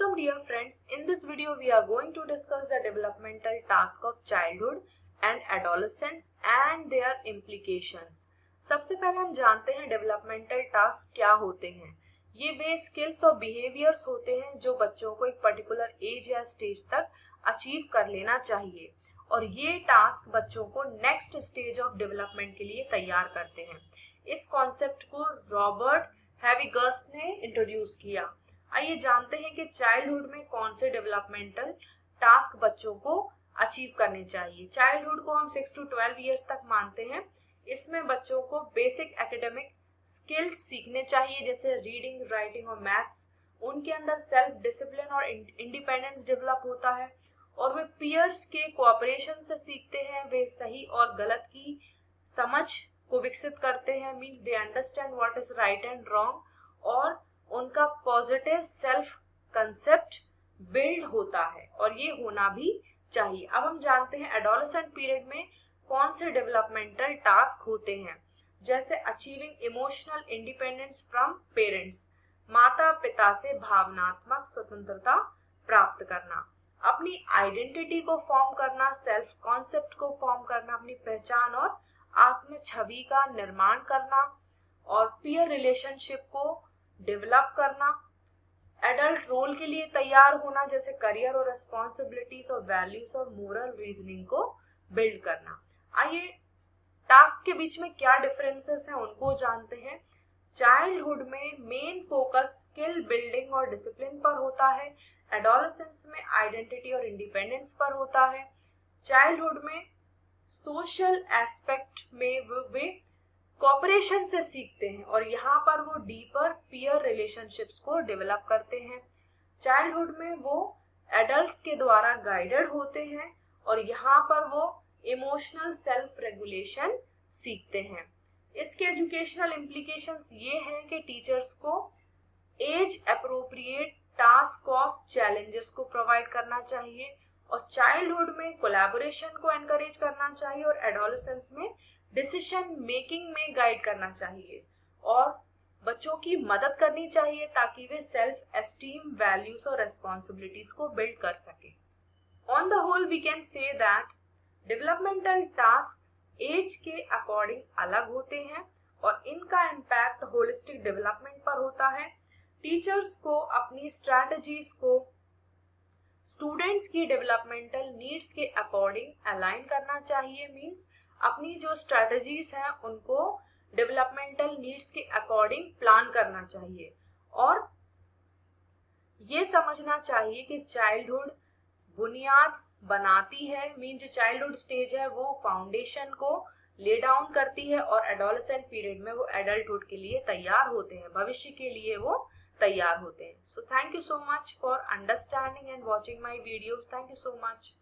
Welcome dear friends, in this video we are going to discuss the developmental task of childhood and adolescence and their implications. सबसे पहले हम जानते हैं developmental task क्या होते हैं। ये वे स्किल्स और बिहेवियर्स होते हैं जो बच्चों को एक पर्टिकुलर एज या स्टेज तक अचीव कर लेना चाहिए और ये टास्क बच्चों को नेक्स्ट स्टेज ऑफ डेवलपमेंट के लिए तैयार करते हैं। इस कॉन्सेप्ट को रॉबर्ट हैविगर्स्ट ने इंट्रोड्यूस किया। आइए जानते हैं कि चाइल्डहुड में कौन से डेवलपमेंटल टास्क बच्चों को अचीव करने चाहिए। चाइल्डहुड को हम 6 to 12 ईयर्स तक मानते हैं। इसमें बच्चों को बेसिक एकेडमिक स्किल्स सीखने चाहिए जैसे रीडिंग, राइटिंग और मैथ्स। उनके अंदर सेल्फ डिसिप्लिन और इंडिपेंडेंस डेवलप होता है और वे पीयर्स के कोऑपरेशन से सीखते हैं। वे सही और गलत की समझ को विकसित करते हैं, means they understand what is right and wrong, और उनका पॉजिटिव सेल्फ कंसेप्ट बिल्ड होता है और ये होना भी चाहिए। अब हम जानते हैं एडोलेसेंट पीरियड में कौन से डेवलपमेंटल टास्क होते हैं, जैसे achieving emotional independence from parents, माता पिता से भावनात्मक स्वतंत्रता प्राप्त करना, अपनी आइडेंटिटी को फॉर्म करना, सेल्फ कॉन्सेप्ट को फॉर्म करना, अपनी पहचान और आत्म छवि का निर्माण करना और पीयर रिलेशनशिप को डेवलप करना, एडल्ट रोल के लिए तैयार होना जैसे करियर और रिस्पॉन्सिबिलिटीज और वैल्यूज और मोरल रीजनिंग को बिल्ड करना। आइए टास्क के बीच में क्या डिफरेंसेस हैं उनको जानते हैं। चाइल्डहुड में मेन फोकस स्किल बिल्डिंग और डिसिप्लिन पर होता है। एडोलेसेंस में आइडेंटिटी और इंडिपेंडेंस पर होता है। चाइल्डहुड में सोशल एस्पेक्ट में वे कोऑपरेशन से सीखते हैं और यहाँ पर वो डीपर पीयर रिलेशनशिप्स को डेवलप करते हैं। चाइल्डहुड में वो एडल्ट्स के द्वारा गाइडेड होते हैं और यहाँ पर वो इमोशनल सेल्फ रेगुलेशन सीखते हैं। इसके एजुकेशनल इम्प्लीकेशंस ये हैं कि टीचर्स को एज अप्रोप्रिएट टास्क और चैलेंजेस को प्रोवाइड करना चाहिए और चाइल्डहुड में कोलैबोरेशन को एनकरेज करना चाहिए और एडोलेसेंस में डिसीजन मेकिंग में गाइड करना चाहिए और बच्चों की मदद करनी चाहिए ताकि वे सेल्फ एस्टीम, वैल्यूज और रेस्पॉन्सिबिलिटीज को बिल्ड कर सके। On the whole we can say that developmental task age के अकॉर्डिंग अलग होते हैं और इनका इम्पैक्ट होलिस्टिक डेवलपमेंट पर होता है। टीचर्स को अपनी स्ट्रैटेजीज को स्टूडेंट्स की डेवलपमेंटल नीड्स के अकॉर्डिंग अलाइन करना चाहिए, मीन्स अपनी जो स्ट्रैटेजीज हैं उनको डेवलपमेंटल नीड्स के अकॉर्डिंग प्लान करना चाहिए और ये समझना चाहिए कि चाइल्डहुड बुनियाद बनाती है, मीन जो चाइल्डहुड स्टेज है वो फाउंडेशन को ले डाउन करती है और एडोलेसेंट पीरियड में वो एडल्टहुड के लिए तैयार होते हैं, भविष्य के लिए वो तैयार होते हैं। So thank you so much for understanding and watching my videos. Thank you so much.